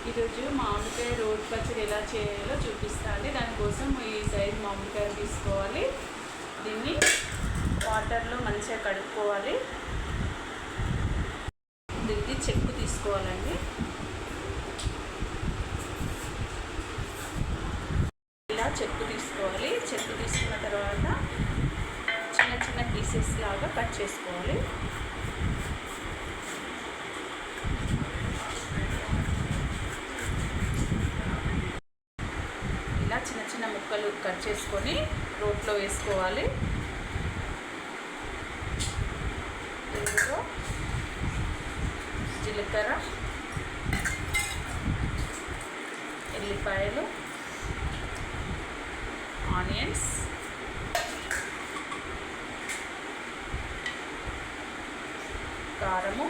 ఈరోజు మామిడికాయ రోడ్ పచ్చడి ఎలా చేయాలో చూపిస్తా అండి. దానికోసం ఈ సైజ్ మామిడికాయ తీసుకోవాలి. దీన్ని వాటర్లో మంచిగా కడుక్కోవాలి. దీన్ని చెక్కు తీసుకోవాలండి. ఇలా చెక్కు తీసుకోవాలి. చెక్కు తీసుకున్న తర్వాత చిన్న చిన్న పీసెస్ లాగా కట్ చేసుకోవాలి. ఇలా చిన్న చిన్న ముక్కలు కట్ చేసుకొని రోట్లో వేసుకోవాలి. ఇందులో జీలకర్ర, ఎల్లిపాయలు, ఆనియన్స్, కారము,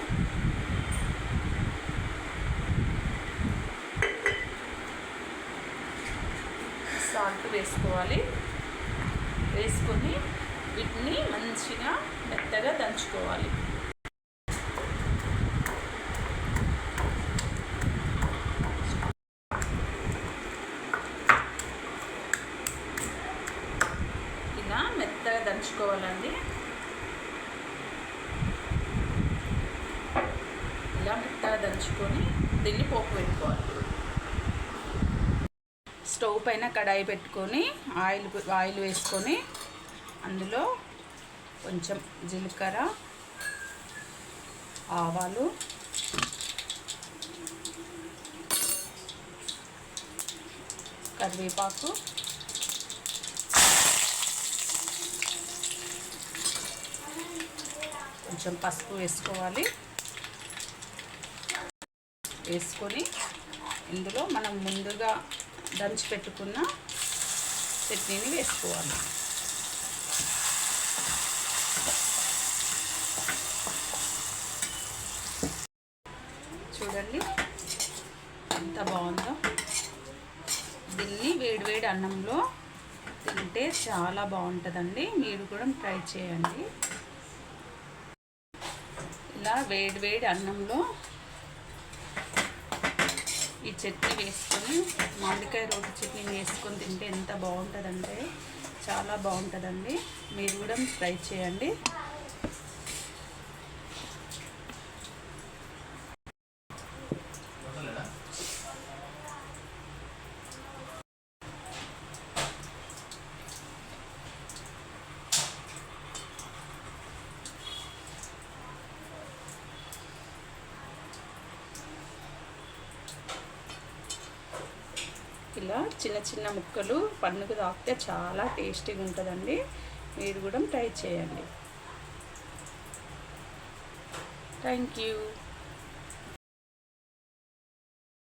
సాల్ట్ వేసుకోవాలి. వేసుకొని వీటిని మంచిగా మెత్తగా దంచుకోవాలి. ఇలా మెత్తగా దంచుకోవాలండి. ఇలా మెత్తగా దంచుకొని దీన్ని పోపు పెట్టుకోవాలి. స్టవ్ పైన కడాయి పెట్టుకొని ఆయిల్ వేసుకొని అందులో కొంచెం జీలకర్ర, ఆవాలు, కరివేపాకు, కొంచెం పసుపు వేసుకోవాలి. వేసుకొని ఇందులో మనం ముందుగా దంచి పెట్టుకున్న చట్నీని వేసుకోవాలి. చూడండి ఎంత బాగుందో. దీన్ని వేడివేడి అన్నంలో తింటే చాలా బాగుంటుందండి. మీరు కూడా ట్రై చేయండి. ఇలా వేడివేడి అన్నంలో ఈ చట్నీ వేసుకొని, మామిడికాయ రోటి చట్నీ వేసుకొని తింటే ఎంత బాగుంటుందంటే చాలా బాగుంటుందండి. మీరు కూడా ట్రై చేయండి. ఇలా చిన్న చిన్న ముక్కలు పన్నుకు తాకితే చాలా టేస్టీగా ఉంటుందండి. మీరు కూడా ట్రై చేయండి. Thank you.